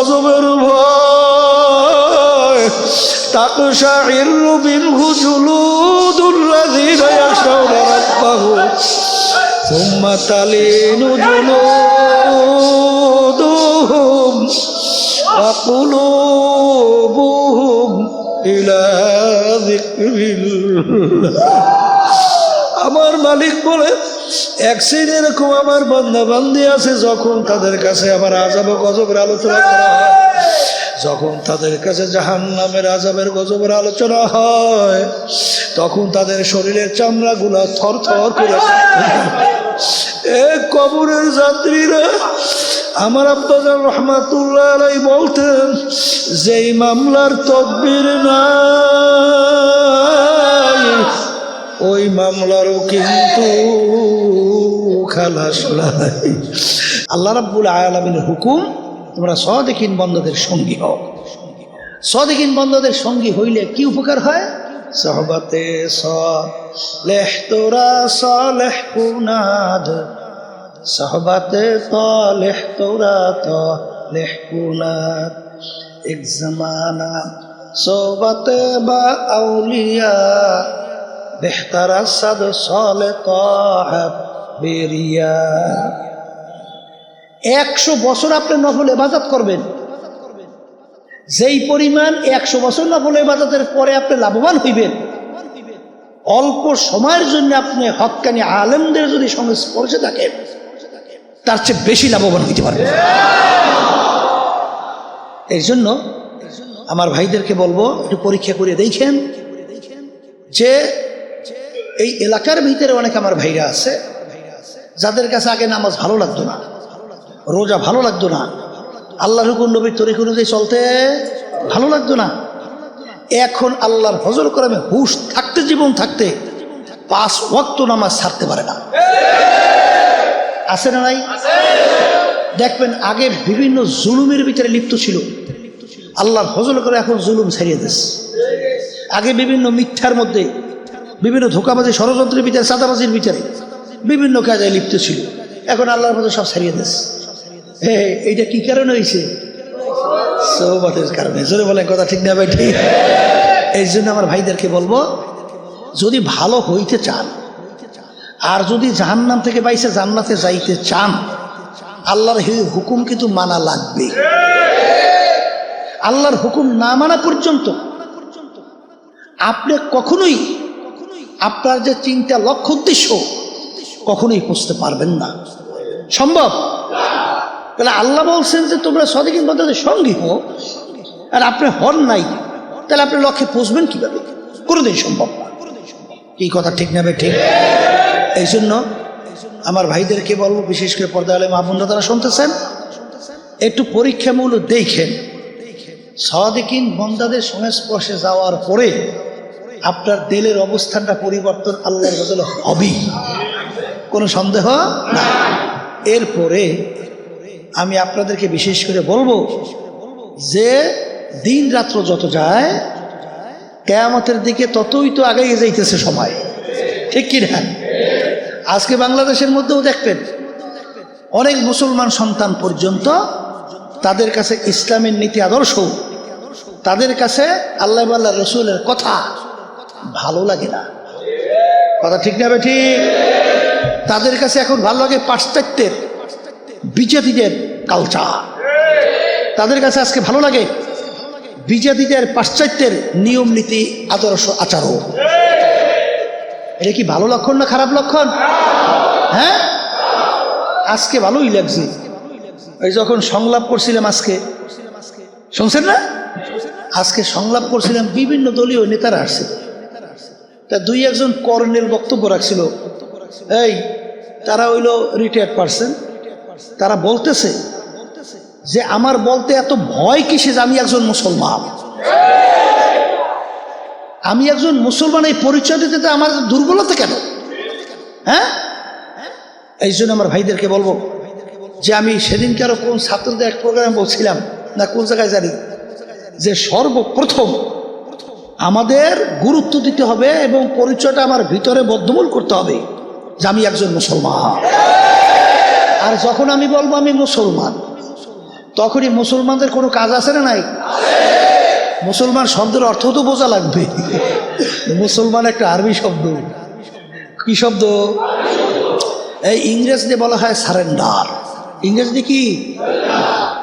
গজবের ভয় তাকশাইরু মিনহু জুলুদুল্লাযীনা ইয়াখশাউনা রাব্বাহুম সুম্মা তালিনু জুলুদুহুম ওয়া কুলুবুহুম ইলা যিকরিল্লাহ। আমার মালিক বলে এক শ্রেণীর এরকম আমার বান্দা বান্দি আছে, যখন তাদের কাছে আমার আযাব গজবের আলোচনা করা হয়, যখন তাদের কাছে জাহান্নামের আযাবের গজবের আলোচনা হয়, তখন তাদের শরীরের চামড়াগুলা থরথর করে এ কবরের যাত্রীরা। আমার আব্বাজান রহমাতুল্লাহ আলাইহি বলতেন, যেই মামলার তদবির নাই ওই মামলারও কিন্তু খালাস নাই। আল্লাহ রাব্বুল আলামিনের হুকুম, তোমরা সাদিকিন বান্দাদের সঙ্গী হও। সাদিকিন বান্দাদের সঙ্গী হইলে কি উপকার হয়? সোহবতে সালেহ তোরা সালেহ কুনাদ, সোহবতে সালেহ তোরা সালেহ কুনাদ। এক জামানা সোহবতে বা আউলিয়া বেহতার সাদ সালে তাহাব বেরিয়া। 100 বছর আপনি নফল ইবাদত করবেন, যেই পরিমাণ 100 বছর নফল ইবাদতের পরে আপনি লাভবান হইবেন, অল্প সময়ের জন্য আপনি হক্কানি আলেমদের যদি সংস্পর্শে থাকেন তার চেয়ে বেশি লাভবান হইতে পারবেন। এই জন্য আমার ভাইদেরকে বলবো, একটু পরীক্ষা করে দেখেন যে এই এলাকার ভিতরে অনেক আমার ভাইরা আছে যাদের কাছে আগে নামাজ ভালো লাগতো না, রোজা ভালো লাগতো না, আল্লাহর হুকুম নবীর তরিকা অনুযায়ী চলতে ভালো লাগতো না। এখন আল্লাহর ফজল কোরআনে হুশ থাকতে, জীবন থাকতে 5 ওয়াক্ত নামাজ ছাড়তে পারে না। আছে না নাই? দেখবেন আগে বিভিন্ন জুলুমের ভিতরে লিপ্ত ছিল, আল্লাহর ফজল করে এখন জুলুম ছাড়িয়ে দিস। আগে বিভিন্ন মিথ্যার মধ্যে, বিভিন্ন ধোঁকাবাজি ষড়যন্ত্রের ভিতরে, চাঁদাবাজির ভিতরে বিভিন্ন কাজে লিপ্ত ছিল, এখন আল্লাহর ফজল সব ছাড়িয়ে দিস। এইটা কি কারণে হয়েছে? সোহবতের কারণে। জোরে বলেন, কথা ঠিক না ভাই? ঠিক। এই জন্য আমার ভাইদেরকে বলবো, যদি ভালো হইতে চান আর যদি জাহান্নাম থেকে বাইসে জান্নাতে যাইতে চান, আল্লাহর হুকুম কিন্তু মানা লাগবে। আল্লাহর হুকুম না মানা পর্যন্ত আপনি কখনোই আপনার যে চিন্তা, লক্ষ্য, উদ্দেশ্য কখনোই পৌঁছতে পারবেন না, সম্ভব। তাহলে আল্লাহ বলছেন যে তোমরা সাদিকিন বান্দাদের সঙ্গী হও, আর আপনি হন নাই, তাহলে আপনি লক্ষ্যে পৌঁছবেন কিভাবে? কোনোদিন সম্ভব না। এই কথা ঠিক না ভাই? ঠিক। এই জন্য আমার ভাইদেরকে বলবো, বিশেষ করে পর্দা আলে মা বোনরা তারা শুনতেছেন, একটু পরীক্ষামূলক দেখেন, সাদিকিন বান্দাদের সংস্পর্শে যাওয়ার পরে আপনার দিলের অবস্থানটা পরিবর্তন আল্লাহর বদলে হবেই, কোনো সন্দেহ না। এরপরে আমি আপনাদেরকে বিশেষ করে বলবো যে দিন রাত্র যত যায় কিয়ামতের দিকে ততই তো আগাইয়ে যাইতেছে সময়, ঠিক কি না? আজকে বাংলাদেশের মধ্যেও দেখবেন অনেক মুসলমান সন্তান পর্যন্ত তাদের কাছে ইসলামের নীতি আদর্শ, তাদের কাছে আল্লাহ আল্লাহ রসুলের কথা ভালো লাগে না। কথা ঠিক না বেঠি? তাদের কাছে এখন ভালো লাগে পাশ্চাত্যের, বিজাতিদের কালচার। তাদের কাছে আজকে ভালো লাগে বিজাতিদের, পাশ্চাত্যের নিয়ম নীতি, আদর্শ, আচারও। এটা কি ভালো লক্ষণ না খারাপ লক্ষণ? হ্যাঁ, আজকে ভালোই লাগছে। এই যখন সংলাপ করছিলাম আজকে, শুনছেন না? আজকে সংলাপ করছিলাম, বিভিন্ন দলীয় নেতারা আসছে, তা 2-1 কর্নেল বক্তব্য রাখছিল। এই তারা হইল রিটায়ার্ড পারসন, তারা বলতেছে যে আমার বলতে এত ভয় কিসে যে আমি একজন মুসলমান, আমি একজন মুসলমান, এই পরিচয় দিতে আমার দুর্বলতা কেন? হ্যাঁ, এই জন্য আমার ভাইদেরকে বলবো যে আমি সেদিনকে আরো কোন ছাত্রদের এক প্রোগ্রামে বলছিলাম না, কোন জায়গায় জানি, যে সর্বপ্রথম আমাদের গুরুত্ব দিতে হবে এবং পরিচয়টা আমার ভিতরে বদ্ধমূল করতে হবে যে আমি একজন মুসলমান। আর যখন আমি বলবো আমি মুসলমান, তখনই মুসলমানদের কোনো কাজ আছে না নাই? মুসলমান শব্দের অর্থ তো বোঝা লাগবে। মুসলমান একটা আরবি শব্দ। কি শব্দ? এই ইংরেজিতে বলা হয় সারেন্ডার। ইংরেজিতে কি?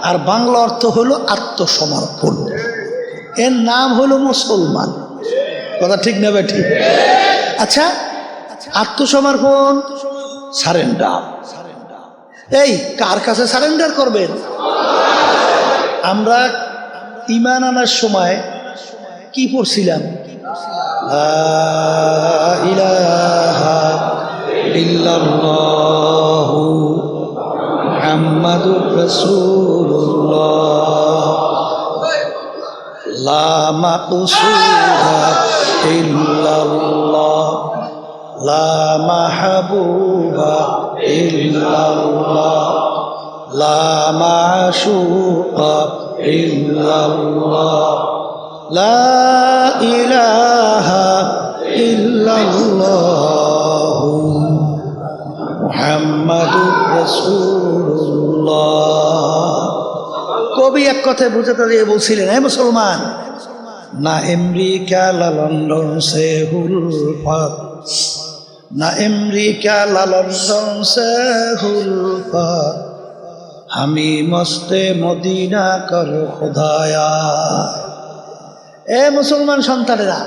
আর বাংলা অর্থ হলো আত্মসমর্পণ। এর নাম হলো মুসলমান। কথা ঠিক না বে ঠিক? আচ্ছা, আত্মসমর্পণ, সারেন্ডার। এই কার কাছে সারেন্ডার করবেন? আমরা ঈমান আনার সময় কি পড়ছিলাম? লা ইলাহা ইল্লাল্লাহু মুহাম্মাদুর রাসূলুল্লাহ লা মাকসুদা ইল্লাল্লাহ লা মাহবুবা ইল্লাল্লাহ লা মাশুকা ইল্লাল্লাহ লা ইলাহা ইল্লাল্লাহ মুহাম্মাদুর রাসূলুল্লাহ। কবি এক কথায় বুঝাতে দিয়ে বলছিলেন, হে মুসলমান, না আমেরিকা লা লন্ডন সে হুলফাত, না আমেরিকা লা লন্ডন সে হুলফাত, আমি মস্তে মদিনা কর খোদায়া। এ মুসলমান সন্তানেরা,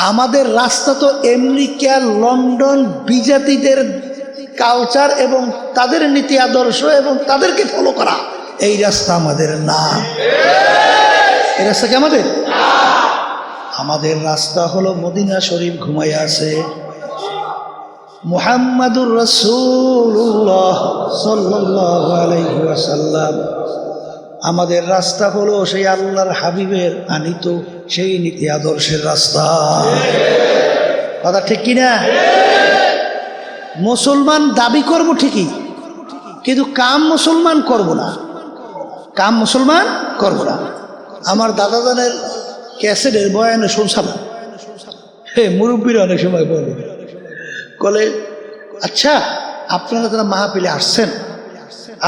আমাদের রাস্তা তো আমেরিকা লন্ডন বিজাতিদের কালচার এবং তাদের নীতি আদর্শ এবং তাদেরকে ফলো করা, এই রাস্তা আমাদের না। এই রাস্তা কি আমাদের? আমাদের রাস্তা হলো মদিনা শরীফ ঘুমাইয়া আছে, মুহাম্মাদুর রাসূলুল্লাহ সাল্লাল্লাহু আলাইহি ওয়াসাল্লাম। আমাদের রাস্তা হলো সেই আল্লাহর হাবিবের আনিত সেই নীতি আদর্শের রাস্তা। কথা ঠিক কিনা? মুসলমান দাবি করব ঠিকই, কিন্তু কাম মুসলমান করব না। কাম মুসলমান করব না। আমার দাদাজানের ক্যাসেটের বয়ানে শুনছিলাম, মুরব্বীরা অনেক সময় বলে, আচ্ছা আপনারা যারা মাহফিলে আসছেন,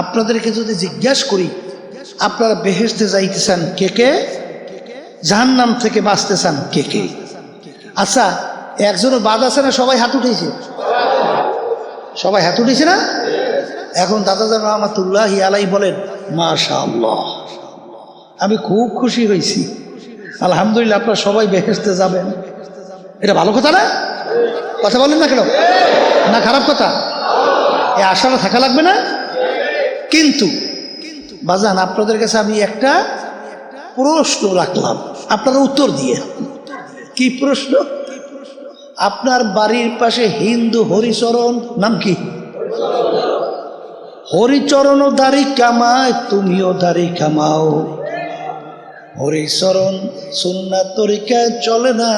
আপনাদেরকে যদি জিজ্ঞাসা করি আপনারা বেহেশতে যাইতেছেন কে কে, জাহান্নাম থেকে বাঁচতে চান কে কে? আচ্ছা, একজনও বাদ আছে না? সবাই হাত উঠেছে, সবাই হাত উঠেছে না? এখন দাদাজান রহমাতুল্লাহি আলাইহি বলেন, মাশাআল্লাহ, আমি খুব খুশি হয়েছি, আলহামদুলিল্লাহ, আপনারা সবাই বেহেশতে যাবেন। এটা ভালো কথা না? কথা বলেন না কেন? না খারাপ কথা? এই আশাটা থাকা লাগবে না? কিন্তু বাজান, আপনাদের কাছে আমি একটা প্রশ্ন রাখলাম, আপনারা উত্তর দিয়ে। কি প্রশ্ন? আপনার বাড়ির পাশে হিন্দু হরিচরণ, নাম কি? হরিচরণও দাড়ি কামায়, তুমিও দাড়ি কামাও। হরিচরণ সুন্নাত তরিকায় চলে না,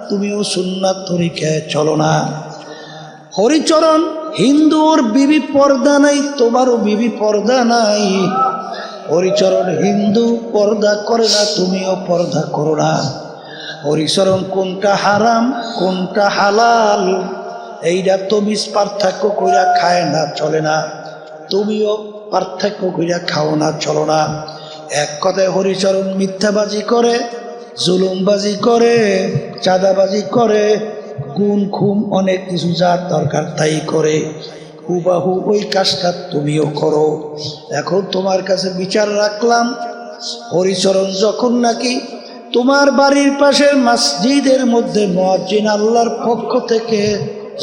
তুমিও সুন্নাত তরিকায় চলো না। হরিচরণ হিন্দুর বিবি পর্দা নাই, তোমারও বিবি পর্দা নাই। হরিচরণ হিন্দু পর্দা করে না, তুমিও পর্দা করো না। হরিচরণ কোনটা হারাম কোনটা হালাল এইটা তমিজ পার্থক্য কইরা খায় না, চলে না। তুমিও পার্থক্য কইরা খাও না, চলো না। এক কথায় হরিচরণ মিথ্যাবাজি করে, জুলুমবাজি করে, চাঁদাবাজি করে, গুণ খুম অনেক কিছু যার দরকার তাই করে। হুবাহু ওই কাজটা তুমিও করো। এখন তোমার কাছে বিচার রাখলাম, হরিচরণ যখন নাকি তোমার বাড়ির পাশের মসজিদের মধ্যে মুয়াজ্জিন আল্লাহর পক্ষ থেকে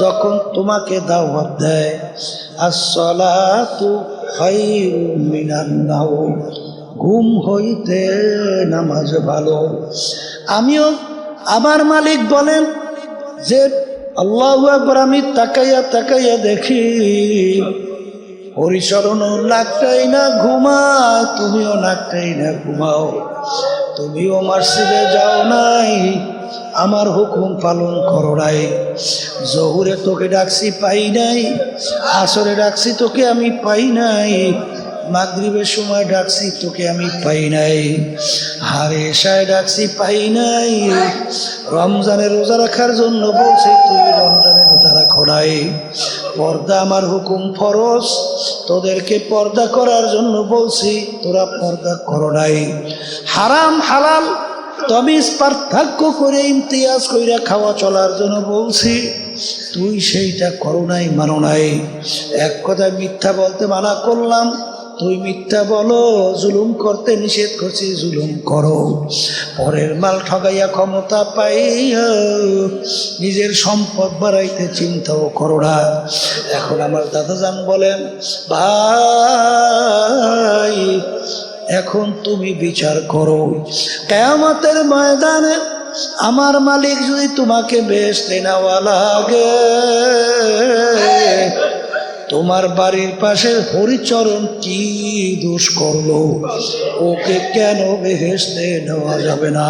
যখন তোমাকে দাওয়াত দেয়, আসসালাতু খায়রুম মিনান নাওম, ঘুম হইতে নামাজ ভালো। আমিও আমার মালিক বলেন যে আল্লাহু আকবার, আমি তাকাইয়া তাকাইয়া দেখি হরিচরণও নাকটাই না ঘুমায়, তুমিও নাকটাই না ঘুমাও। তুমিও মসজিদে যাও নাই, আমার হুকুম পালন করো নাই। জহুরে তোকে ডাকছি পাই নাই, আসরে ডাকছি তোকে আমি পাই নাই, মাগরিবের সময় ডাকছি তোকে আমি পাই নাই, হারে এশায় ডাকছি পাই নাই। রমজানের রোজা রাখার জন্য বলছি, তুই রমজানের রোজা রাখো নাই। পর্দা আমার হুকুম ফরজ, তোদেরকে পর্দা করার জন্য বলছি, তোরা পর্দা করো নাই। হারাম হালাল তমিজ পার্থক্য করে ইমতিয়াজ কইরা খাওয়া চলার জন্য বলছি, তুই সেইটা করো নাই, মানো নাই। এক কথায় মিথ্যা বলতে মানা করলাম, তুই মিথ্যা বলো। জুলুম করতে নিষেধ করছি, জুলুম করো। পরের মাল ঠগাইয়া ক্ষমতা পাইয়া নিজের সম্পদ বাড়াইতে চিন্তাও করো না। এখন আমার দাদাজান বলেন, ভাই এখন তুমি বিচার করো, কিয়ামতের ময়দানে আমার মালিক যদি তোমাকে বেহেশতে নেওয়া লাগে, তোমার বাড়ির পাশে হরিচরণ কি দোষ করলো, ওকে কেন বেহেশতে নেওয়া যাবে না?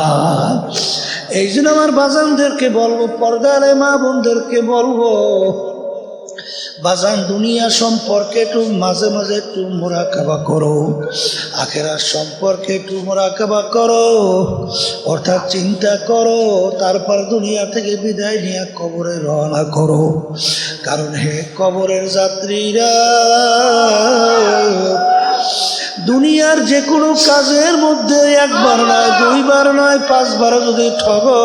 এই জন্য আমার বাজানদেরকে বলবো, পর্দার মা বোনদেরকে বলবো, বাজান দুনিয়া সম্পর্কে একটু মাঝে মাঝে একটু মুরাকাবা করো, আখিরাত সম্পর্কে একটু মুরাকাবা করো, অর্থাৎ চিন্তা করো। তারপর দুনিয়া থেকে বিদায় নিয়ে কবরে রওনা করো। কারণ হে কবরের যাত্রীরা, দুনিয়ার যে কোনো কাজের মধ্যে একবার নয়, দুইবার নয়, পাঁচবার যদি ঠগো,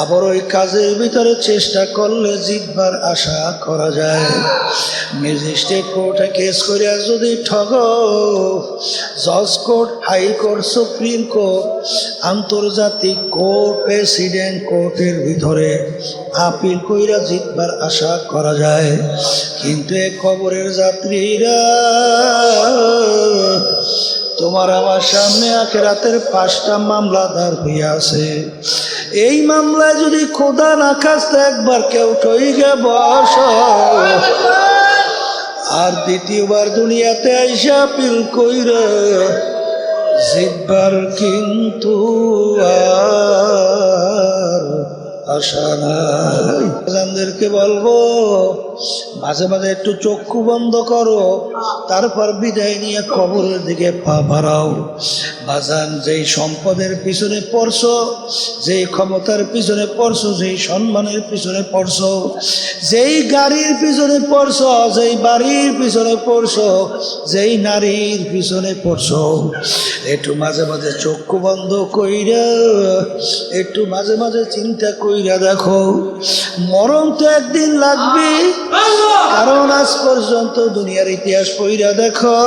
আবার ওই কাজের ভিতরে চেষ্টা করলে জিতবার আশা করা যায়। ম্যাজিস্ট্রেট কোর্টে কেস করিয়া যদি ঠগো, জজ কোর্ট, হাইকোর্ট, সুপ্রিম কোর্ট, আন্তর্জাতিক কোর্ট, প্রেসিডেন্ট কোর্টের ভিতরে আপিল কইরা জিতবার আশা করা যায়। কিন্তু এ কবরের যাত্রীরা, তোমার আমার সামনে আখিরাতের 5টা মামলা দাঁড় হইয়া আছে। এই মামলায় যদি খোদা না খাস্তে একবার কেউ ঠইগে বস, আর দ্বিতীয়বার দুনিয়াতে আইসা আপিল কইরা জিতবার কিন্তু আর আশা নাই। বাজানদেরকে বলবো, মাঝে মাঝে একটু চক্ষু বন্ধ করো, তারপর বিদায় নিয়ে কবরের দিকে পা বাড়াও। বাজান, যেই সম্পদের পিছনে পড়ছো, যেই ক্ষমতার পিছনে পড়ছো, যেই সম্মানের পিছনে পড়ছো, যেই গাড়ির পিছনে পড়ছো, যেই বাড়ির পিছনে পড়ছো, যেই নারীর পিছনে পড়ছো, একটু মাঝে মাঝে চক্ষু বন্ধ কইরা একটু মাঝে মাঝে চিন্তা কইরা দেখো, মরণ তো একদিন লাগবে। কারণ আজ পর্যন্ত দুনিয়ার ইতিহাস পইরা দেখো,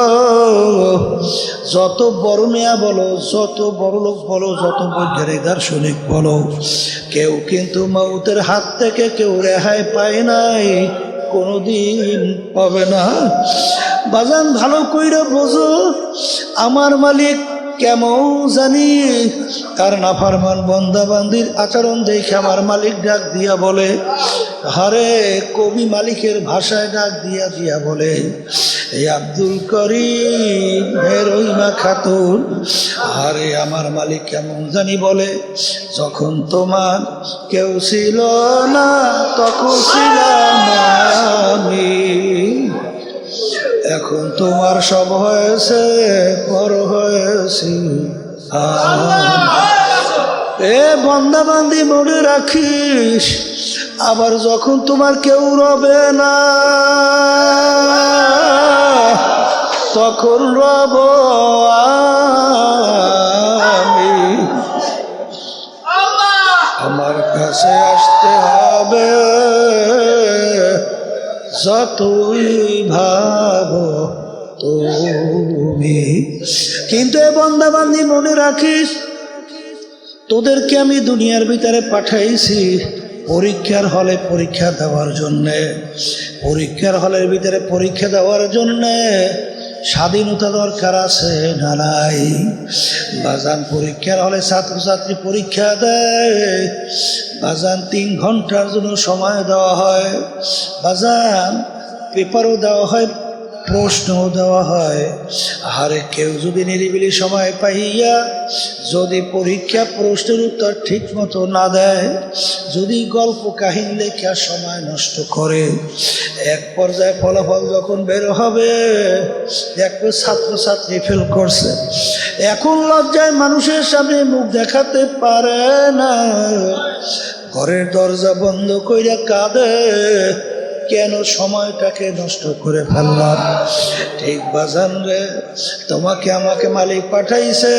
যত বড় মেয়া বলো, যত বড় লোক বলো, যত বৈজ্ঞানিক দার্শনিক বলো, কেউ কিন্তু মৌতের হাত থেকে কেউ রেহাই পায় নাই, কোনোদিন পাবে না। বাজান ভালো কইরা বোঝো, আমার মালিক কেমন জানি, তার নাফরমান বান্দা বান্দির আচরণ দেখে আমার মালিক ডাক দিয়া বলে, হারে কবি মালিকের ভাষায় ডাক দিয়া দিয়া বলে, এই আব্দুল করিম হে রহিমা খাতুন, আরে আমার মালিক কেমন জানি বলে, যখন তোমার কেউ ছিল না তখন ছিলাম আমি, এখন তোমার সব হয়েছে, পর হয়েছি। এ বান্দা বান্দি মনে রাখিস, আবার যখন তোমার কেউ রবে না, তখন রব আমি। আমার কাছে আসতে হবে যতই ভাবো তুমি। কিন্তু এ বান্দা বান্দি মনে রাখিস, তোদেরকে আমি দুনিয়ার ভিতরে পাঠাইছি পরীক্ষার হলে পরীক্ষা দেওয়ার জন্যে। পরীক্ষার হলের ভিতরে পরীক্ষা দেওয়ার জন্যে স্বাধীনতা দরকার আছে না নাই? বাজান, পরীক্ষার হলে ছাত্রছাত্রী পরীক্ষা দেয়, বাজান 3 ঘন্টার জন্য সময় দেওয়া হয়, বাজান পেপারও দেওয়া হয়, প্রশ্নও দেওয়া হয়। আরে কেউ যদি নিরিবিলি সময় পাইয়া যদি পরীক্ষা প্রশ্নের উত্তর ঠিক মতো না দেয়, যদি গল্প কাহিনী লেখা সময় নষ্ট করে, এক পর্যায়ে ফলাফল যখন বের হবে দেখবে ছাত্রছাত্রী ফেল করছে, এখন লজ্জায় মানুষের সামনে মুখ দেখাতে পারে না। ঘরের দরজা বন্ধ কইরা কাঁদে, কেন সময়টাকে নষ্ট করে ফেললাম। ঠিক বাজান রে, তোমাকে আমাকে মালিক পাঠাইছে।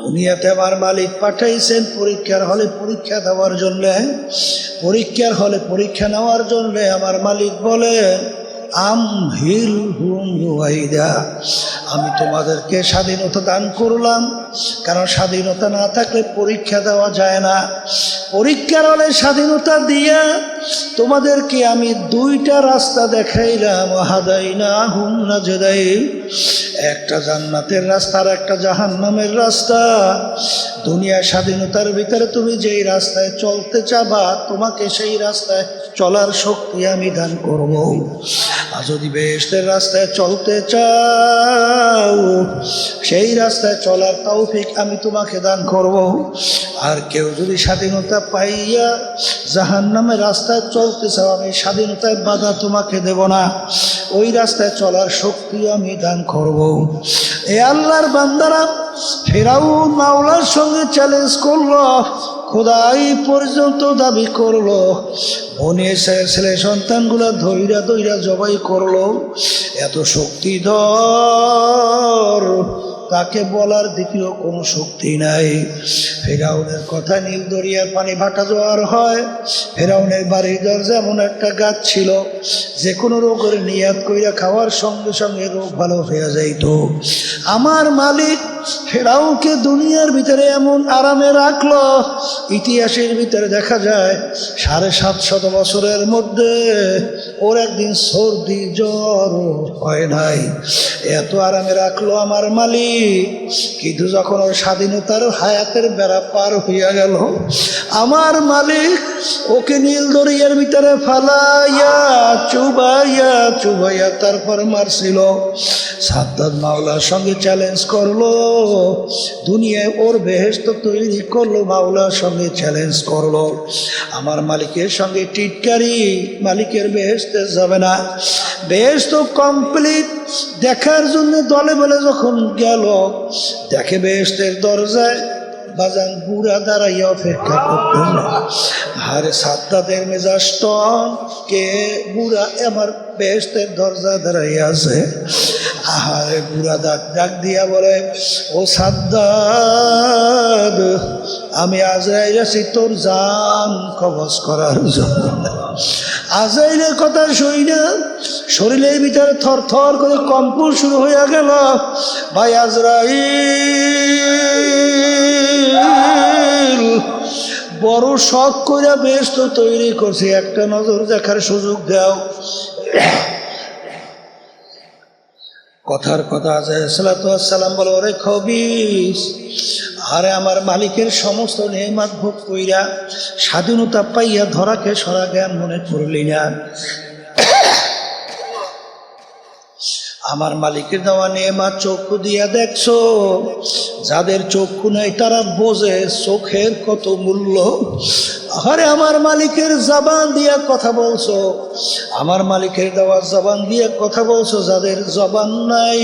দুনিয়াতে আমার মালিক পাঠাইছেন পরীক্ষার হলে পরীক্ষা দেওয়ার জন্য, পরীক্ষার হলে পরীক্ষা নেওয়ার জন্য। আমার মালিক বলেন আমি তোমাদেরকে স্বাধীনতা দান করলাম, কারণ স্বাধীনতা না থাকলে পরীক্ষা দেওয়া যায় না। পরীক্ষার হলে স্বাধীনতা দিয়া তোমাদেরকে আমি দুইটা রাস্তা দেখাইলাম, হাদাইনাহুম নাজদাইন, একটা জান্নাতের রাস্তা আর একটা জাহান্নামের রাস্তা। দুনিয়ার স্বাধীনতার ভিতরে তুমি যেই রাস্তায় চলতে চাবা, তোমাকে সেই রাস্তায় চলার শক্তি আমি দান করব। আর যদি বেহেশতের রাস্তায় চলতে চাও, সেই রাস্তায় চলার তৌফিক আমি তোমাকে দান করব। আর কেউ যদি স্বাধীনতা পাইয়া জাহান্নামের রাস্তায় চলতে চাও, আমি স্বাধীনতায় বাধা তোমাকে দেব না, ওই রাস্তায় চলার শক্তি আমি দান করব। এ আল্লাহর বান্দারা ফিরাউন মাওলার সঙ্গে চ্যালেঞ্জ করলো, খোদাই পর্যন্ত দাবি করলো, বনে ইসরায়েলের ছেলে সন্তানগুলা ধৈরা ধৈরা জবাই করলো। এত শক্তিধর, তাকে বলার দ্বিতীয় কোনো শক্তি নাই। ফেরাউনের কথা, নীল দরিয়ার পানি ভাটা জোয়ার হয়। ফেরাউনের বাড়ির দরজা এমন একটা গাছ ছিল, যে কোনো রোগের নিয়াত কইরা খাওয়ার সঙ্গে সঙ্গে রোগ ভালো হয়ে যাইত। আমার মালিক ফেরাউনকে দুনিয়ার ভিতরে এমন আরামে রাখলো, ইতিহাসের ভিতরে দেখা যায় 750 বছরের মধ্যে ওর একদিন সর্দি জ্বর হয় নাই, এত আরামে রাখলো আমার মালিক। কিন্তু যখন ওর স্বাধীনতার হায়াতের বেড়া পার হইয়া গেল, আমার মালিক ওকে নীল দরিয়ার ভিতরে ফালাইয়া চুবাইয়া চুবাইয়া তারপর মারছিল। সাদ্দাত মাওলার সঙ্গে চ্যালেঞ্জ করলো, দুনিয়ায় ওর বেহেশত তৈরি করলো, মাওলার সঙ্গে চ্যালেঞ্জ করলো। আমার মালিকের সঙ্গে টিটকারি, মালিকের বেহেশতে যাবে না। বেহেশত কমপ্লিট দেখার জন্য দলে বলে যখন গেল, দেখে বেহেশতের দরজায় বাজান বুড়া দাঁড়াইয়া অপেক্ষা করতেন। আরে সাদ্দাতের মেজাজ টন, কে বুড়া আমার বেহেশতের দরজা দাঁড়াইয়া আছে। আহারে বুড়া ডাক দিয়া বলে, ও সাদ্দাত, আমি আজরাইল আছি তোর জান কবজ করার জন্য। আজরাইলের কথা শুই না, শরীরের ভিতরে থর থর করে কম্পন শুরু হয়ে গেল। ভাই আজরাইল বড় শখ করে বেহেশত তৈরি করছে, একটা নজর দেখার সুযোগ দাও। কথার কথা সালাম বলো, ওরে খবিস, আরে আমার মালিকের সমস্ত নেয়ামত ভোগ কইরা স্বাধীনতা পাইয়া ধরাকে সরা জ্ঞান মনে করলি না। আমার মালিকের দেওয়া নেয়ামত চক্ষু দিয়া দেখছো, যাদের চক্ষু নাই তারা বোঝে চোখের কত মূল্য। আরে আমার মালিকের জবান দিয়া কথা বলছো, আমার মালিকের দেওয়া জবান দিয়ে কথা বলছো, যাদের জবান নাই,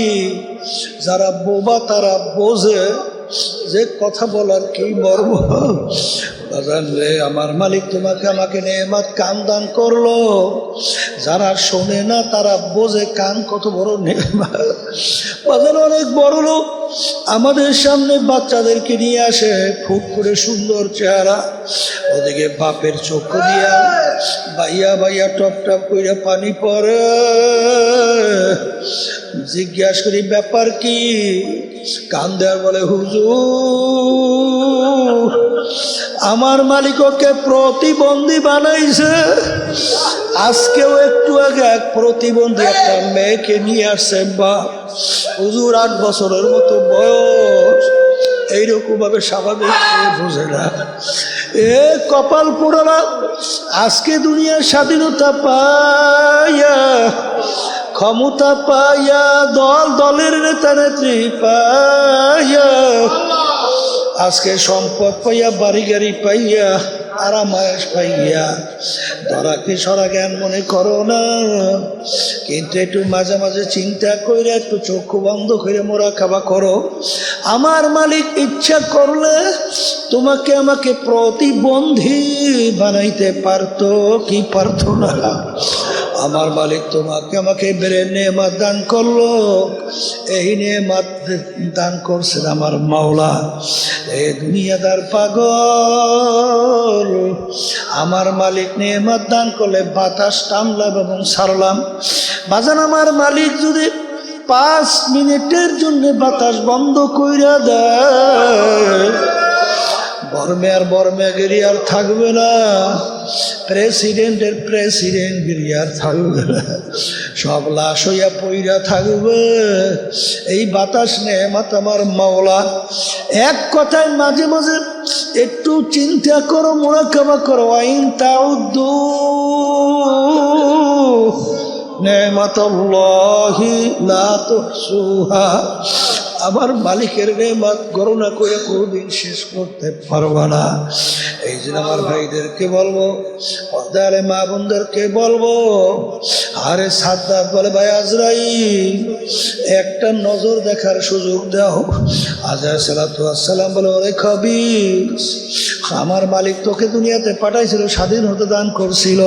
যারা বোবা তারা বোঝে যে কথা বলার কি মর্ম। রে আমার মালিক তোমাকে আমাকে নেয়ামত কান দান করলো, যারা শোনে না তারা বোঝে কান কত বড় নেয়ামত। বাজার অনেক বড় লোক আমাদের সামনে বাচ্চাদেরকে নিয়ে আসে, ফুট করে সুন্দর চেহারা, ওদিকে বাপের চক্ষু দিয়া বাইয়া বাইয়া টপ টপ করে পানি পড়ে। জিজ্ঞাসা করি ব্যাপার কি? কান দেওয়ার বলে, হুজুর আমার মালিক ওকে প্রতিবন্ধী বানাইছে। আজকেও একটু আগে এক প্রতিবন্ধী একটা মেয়েকে নিয়ে আসছে, বা হুজুর 8 বছরের মতো বয়স, এইরকম ভাবে স্বাভাবিক বোঝে না। এ কপাল পোড়ালা, আজকে দুনিয়ার স্বাধীনতা পাইয়া, ক্ষমতা পাইয়া, দলের নেতা নেত্রী পাইয়া, আজকে সম্পদ পাইয়া, বাড়ি গাড়ি পাইয়া, আরামায়েশ পাইয়া ধরাকে সরা জ্ঞান মনে করো না, কিন্তু একটু মাঝে মাঝে চিন্তা কইরা একটু চক্ষু বন্ধ করে মোরাকাবা করো। আমার মালিক ইচ্ছা করলে তোমাকে আমাকে প্রতিবন্ধী বানাইতে পারতো কি পারতো না? আমার মালিক তোমাকে আমাকে ব্রেন নেয়ামত দান করলো, এই নেয়ামত দান করছেন আমার মাওলা। এই দুনিয়াদার পাগল, আমার মালিক নেয়ামত দান করলে বাতাস টানলাম এবং ছাড়লাম। বাজান আমার মালিক যদি 5 মিনিটের জন্য বাতাস বন্ধ কইরা দেয়, বর্মে আর থাকবে না, প্রেসিডেন্টগিরি আর থাকবে না, সব লাশ হইয়া পইরা থাকবে। এই বাতাস নেয়ামত আমার মাওলা। এক কথায় মাঝে মাঝে একটু চিন্তা করো, মুরাকাবা করো। আইন তাউদ্দু নেমাতুল্লাহি লা তুহসুহা, আমার মালিকের নেয়ামত গণনা করে কোনদিন শেষ করতে পারবা না। এই জন্য আমার ভাইদেরকে বলবো, পর্দারে মা বোনদেরকে বলবো, আরে সাদ্দাত বলে ভাই আজরাইল একটা নজর দেখার সুযোগ দাও। আজরাইল সালাতু আসসালাম বলে, ওরে খবিস, আমার মালিক তোকে দুনিয়াতে পাঠাইছিল, স্বাধীনতা দান করছিল,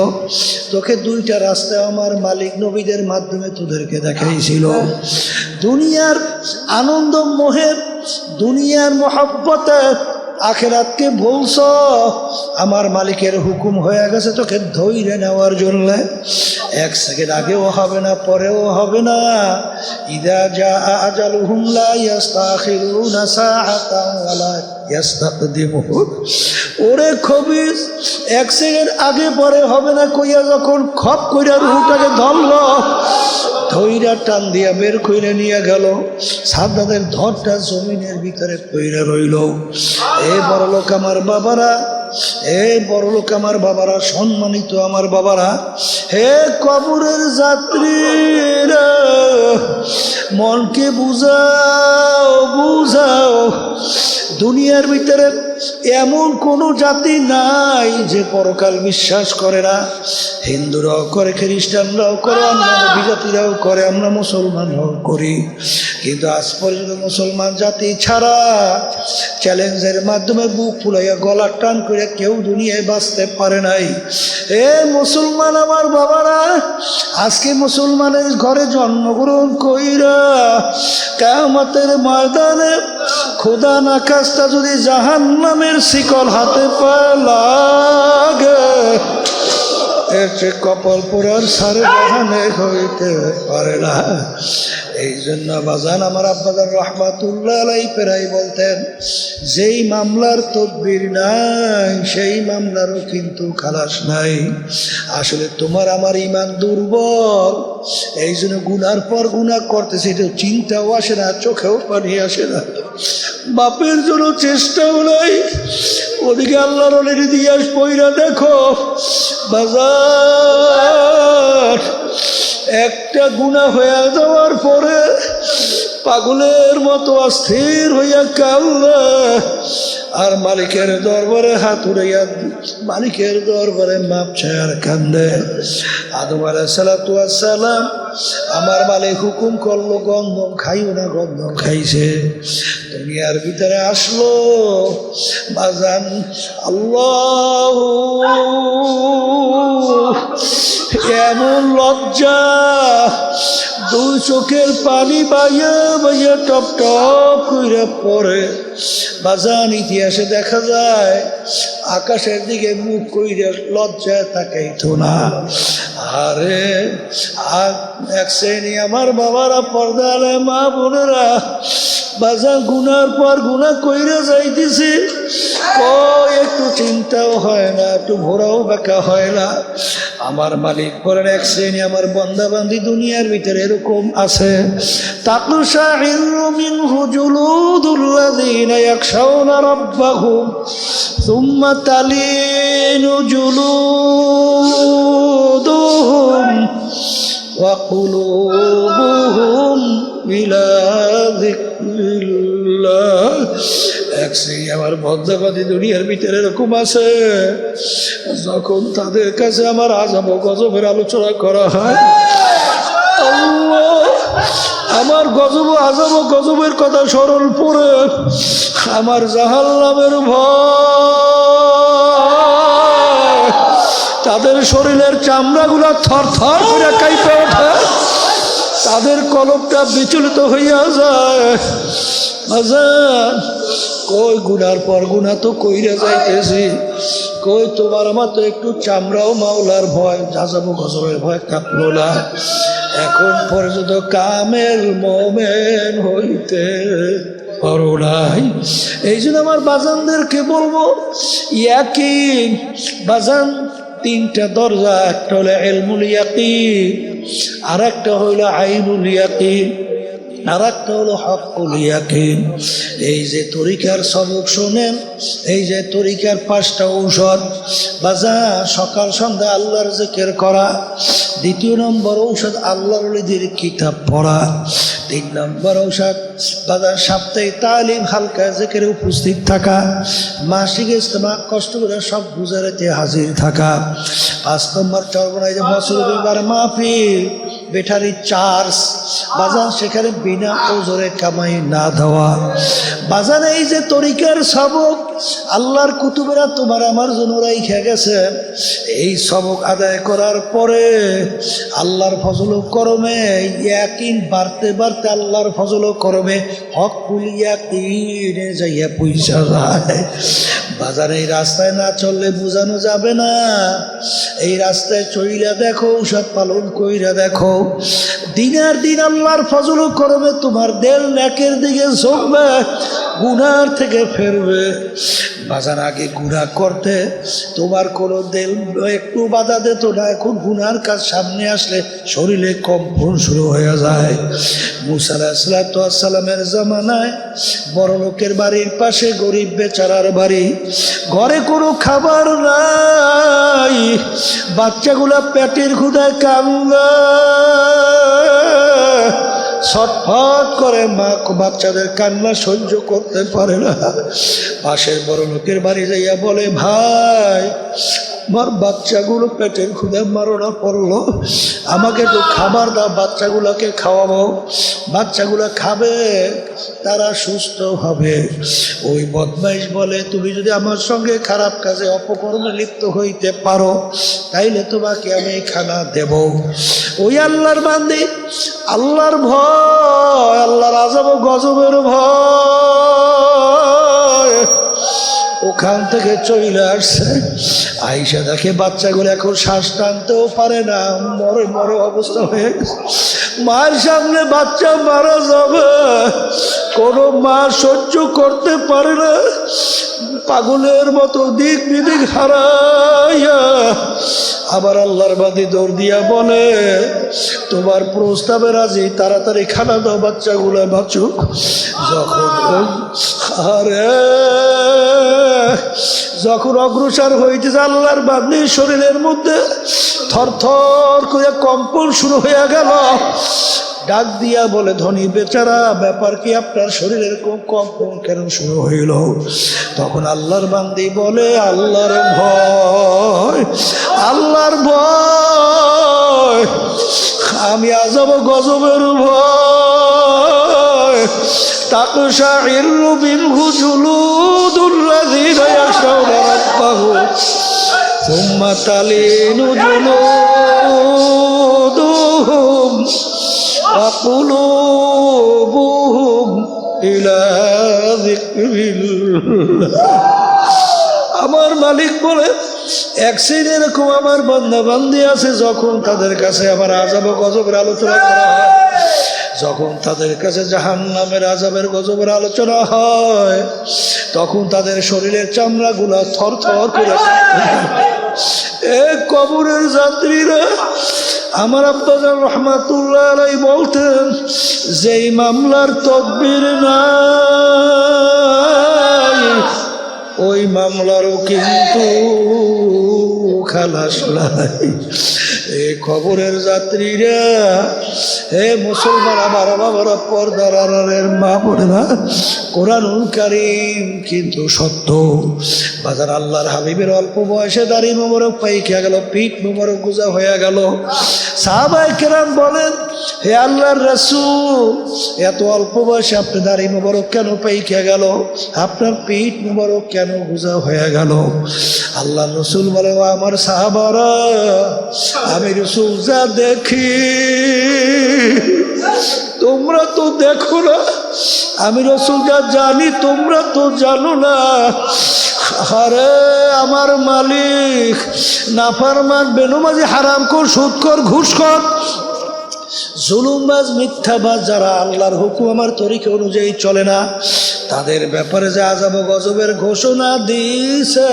তোকে 2টা রাস্তায় আমার মালিক নবীদের মাধ্যমে তোদেরকে দেখাইছিল। দুনিয়ার আনন্দ মোহের, দুনিয়ার মহব্বতে আখেরাতকে বলছ, আমার মালিকের হুকুম হয়ে গেছে তোকে ধৈর্য নেওয়ার জন্য। 1 সেকেন্ড আগেও হবে না, পরেও হবে না। ইদা জা আজালুহুম লা ইস্তাখিরুনা সাআতান ওয়া লা ইস্তাকদিমুন। ওরে খবিস, 1 সেকেন্ড আগে পরে হবে না কইয়া যখন খপ কইরা রুহটাকে ধরল, ধৈরা টান দিয়া বের কইরে নিয়ে গেল, সাদ্দাতের ধরটা জমিনের ভিতরে কইরা রইল। এই বড় লোক আমার বাবারা, এই বড় লোক আমার বাবারা, সম্মানিত আমার বাবারা, হে কবরের যাত্রীরা, মনকে বুঝাও বুঝাও, দুনিয়ার ভিতরে এমন কোনো জাতি নাই যে পরকাল বিশ্বাস করে না। হিন্দুরাও করে, খ্রিস্টানরাও করে, অন্যান্য বিজাতিরাও করে, আমরা মুসলমানরাও করি, কিন্তু আজ পর্যন্ত মুসলমান জাতি ছাড়া চ্যালেঞ্জের মাধ্যমে বুক ফুলাইয়া গলার টান করে কেউ দুনিয়ায় বাঁচতে পারে নাই। এ মুসলমান আমার বাবারা, আজকে মুসলমানের ঘরে জন্মগ্রহণ কইরা কিয়ামতের ময়দানে খোদা না খাস্তা যদি জাহান্নামের শিকল হাতে পায়ে লাগে, এর চেয়ে কপাল পোড়ার সারে জাহানে হইতে পারে না। এই জন্য বাজান আমার আব্বাজান রহমাতুল্লাহ আলাইহি প্রায় বলতেন, যেই মামলার তদবির নাই সেই মামলারও কিন্তু খালাস নাই। আসলে তোমার আমার ইমান দুর্বল, এই জন্য গুনার পর গুনাহ করতেছে, এটা চিন্তাও আসে না, চোখেও পানি আসে না, বাপের জন্য চেষ্টাও নাই। ওদিকে আল্লাহর ওলির ইতিহাস পইরা দেখো বাজার, একটা গুনাহ হয়ে যাওয়ার পরে পাগলের মতো অস্থির হইয়া কাঁদে আর মালিকের দরবারে হাত উড়াইয়া মালিকের দরবারে মাপ চায় আর কান্দে। আদম আলাইহিস সালাতু ওয়াস সালাম, আমার মালিক হুকুম করলো গন্ধম খাইও না, গন্ধম খাইছে, দুনিয়ার ভিতরে আসলো। বাজান আল্লাহ, এমন লজ্জা, 2 চোখের পানি বাইয়া বাইয়া টপ টপ কইরা পড়ে। বাজান ইতিহাসে দেখা যায় আকাশের দিকে মুখ কইরা লজ্জায় তাকাইতো না। আরে এক শ্রেণী আমার বাবারা, পর্দালে মা বোনেরা, বাজার গুনার পর গুনা কইরা যাইতেছি, একটু চিন্তাও হয় না, একটু ঘোরাও বেকা হয় না। আমার মালিক বলেন, এক শ্রেণী আমার বান্দা বান্দি দুনিয়ার ভিতরে এরকম আছে, তাকশাইরু মিনহু জুলুদুল্লাযীনা ইয়াখশাউনা রাব্বাহুম সুম্মা তালিনু জুলুদুহুম ওয়া কুলুবুহুম ইলা যিকরিল্লাহ। এক দেখছি আমার বন্ধাবাদী দুনিয়ার ভিতরে এরকম আছে, যখন তাদের কাছে আমার আযাব ও গজবের আলোচনা করা হয়, আল্লাহ আমার গজব আযাব ও গজবের কথা স্মরণ পড়ে আমার জাহান্নামের ভয়, তাদের শরীরের চামড়াগুলা থরথর করে কাঁপে ওঠে, তাদের কলবটা বিচলিত হইয়া যায়। বাজান, কই গুনার পর গুনা তো কইরা যাইতেছি, কই তোমার আমার তো একটু চামড়াও মাওলার ভয়, আযাব গজবের ভয় কাঁপলো না। এখন পর্যন্ত কামেল মোমেন হইতে পারো নাই। এই জন্য আমার বাজানদেরকে বলবো, ইয়াকিন বাজান তিনটা দরজা, একটা হলো ইলমুল ইয়াকিন, আর একটা হলো আইনুল ইয়াকিন, আর একটা হলো হকুল ইয়াকিন। এই যে তরিকার সবক শোনেন, এই যে তরিকার 5টা ঔষধ বাজা, সকাল সন্ধ্যা আল্লাহর জিকির করা, 2 নম্বর ঔষধ আল্লাহর ওলিদের কিতাব পড়া, 3 নম্বর ঔষধ বাজা সাপ্তাহিক তালিম হালকা জিকিরে উপস্থিত থাকা, মাসিক ইজতেমা কষ্ট করে সব গুজারাতে হাজির থাকা, 5 নম্বর চরবনাই যে বছরে 2বার মাহফিল, ব্যাটারি চার্জ বাজান, সেখানে বিনা ওজরে কামাই না দেওয়া। বাজান এই যে তরিকার সবক আল্লাহর কুতুবেরা তোমার আমার জন্য রাইখা গেছে, এই সবক আদায় করার পরে আল্লাহর ফজল ও করমে ইয়াকিন বাড়তে বাড়তে আল্লাহর ফজল ও করমে হকুল ইয়াকিনে যাইয়া পয়সা যায়। বাজার এই রাস্তায় না চললে বোঝানো যাবে না, এই রাস্তায় চইলা দেখো, সব পালন কইরা দেখো, দিনের দিন আল্লাহর ফজল ও করমে তোমার দেল নেকের দিকে ঝুঁকবে, গুনার থেকে ফেরবে। বাজার আগে গুনাহ করতে তোমার কোনো দেল একটু বাধা দিত না, এখন গুনার কাজ সামনে আসলে শরীরে কম্পন শুরু হয়ে যায়। মুসা আলাইহিস সালামের জামানায় বড় লোকের বাড়ির পাশে গরিব বেচারার বাড়ি, ঘরে কোনো খাবার নাই, বাচ্চাগুলা পেটের ক্ষুধায় কান্দে, ছটফট করে, মা বাচ্চাদের কান্না সহ্য করতে পারে না। পাশের বড় লোকের বাড়ি যাইয়া বলে, ভাই আমার বাচ্চাগুলো পেটের ক্ষুধায় মারণা পড়লো, আমাকে একটু খাবার দাও, বাচ্চাগুলোকে খাওয়াবো, বাচ্চাগুলো খাবে, তারা সুস্থ হবে। ওই বদমাইশ বলে, তুমি যদি আমার সঙ্গে খারাপ কাজে অপকর্মে লিপ্ত হইতে পারো তাইলে তোমাকে আমি খানা দেব। ওই আল্লাহর বান্দি আল্লাহর ভয়, আল্লাহর আযাব ও গজবের ভয় ওখান থেকে চলে আসছে, আইসা দেখে বাচ্চাগুলো এখন শ্বাস টানতেও পারে না, মরে মরে অবস্থা হয়ে গেছে। মায়ের সামনে বাচ্চা মারা যাবে, কোনো মা সহ্য করতে পারে না, পাগলের মতো দিক বিদিক হারাইয়া আবার আল্লাহর বাদী দৌড় দিয়া বলে, তোমার প্রস্তাবে রাজি, তাড়াতাড়ি খানা দাও, বাচ্চাগুলা বাঁচুক। যখন অগ্রসর হইতেছে আল্লাহর বান্দির শরীরের মধ্যে থরথর করে কম্পন শুরু হয়ে গেল, ডাক দিয়া বলে, ধনী বেচারা, ব্যাপার কি, আপনার শরীরের কম্পন কেন শুরু হইল? তখন আল্লাহর বান্দি বলে, আল্লাহর ভয়, আল্লাহর ভয়, আমি আযাব গজবের ভয়। তাকশাইরু মিনহু জুলুদুল্লাযীনা ইয়াখশাউনা রাব্বাহুম সুম্মা তালিনু জুলুদুহুম ওয়া কুলুবুহুম ইলা যিকরিল্লাহ। আমার মালিক বলে, এক শ্রেণী এরকম আমার বান্দা বান্দি আছে, যখন তাদের কাছে আমার আযাব ও গজবের আলোচনা করা হয়, যখন তাদের কাছে জাহান্নামের আযাবের গজবের আলোচনা হয়, তখন তাদের শরীরের চামড়াগুলা থরথর করে এ কবরের যাত্রীরা। আমার আব্বাজান রহমাতুল্লাহ আলাইহি বলতেন, যেই মামলার তদবির নাই ওই মামলারও কিন্তু খালাস নাই। এই খবরের যাত্রীরা, হে মুসলমান আমার বাবারা, পর্দার আড়ালের মা বোনেরা, কোরআনুল কারীম কিন্তু সত্য। বাজার আল্লাহর হাবিবের অল্প বয়সে দাড়ি মোবারক পাইকা গেল, পিঠ মোবারক গুজা হয়ে গেল। সাহাবায়ে কেরাম বলেন, হে আল্লাহর রাসূল, এত অল্প বয়সে আপনি দাড়ি মোবারক কেন পাইকা গেল, আপনার পিঠ মোবারক কেন গুজা হয়ে গেল? আল্লাহর রাসূল বলে, ও আমার সাহাবারা, আমি রাসূল যা দেখি তোমরা তো দেখো না, আমি রাসূল যা জানি তোমরা তো জানো না। আরে আমার মালিক নাফরমান, বেনমাজি, হারামখোর, সুদখোর, ঘুষখোর, জুলুমবাজ, মিথ্যাবাজ, যারা আল্লাহর হুকুম আমার তরিকা অনুযায়ী চলে না, তাদের ব্যাপারে যে আযাব গজবের ঘোষণা দিয়েছে,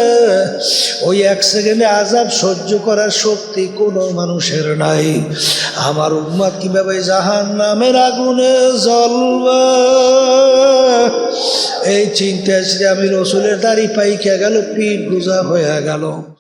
ওই এক সেকেন্ডে আযাব সহ্য করার শক্তি কোনো মানুষের নাই। আমার উম্মত কিভাবে জাহান্নামের আগুনে জ্বলবে, এই চিন্তা আমি রাসূলের দাড়ি পাইকা গেল, পিঠ গুজা হয়ে গেল।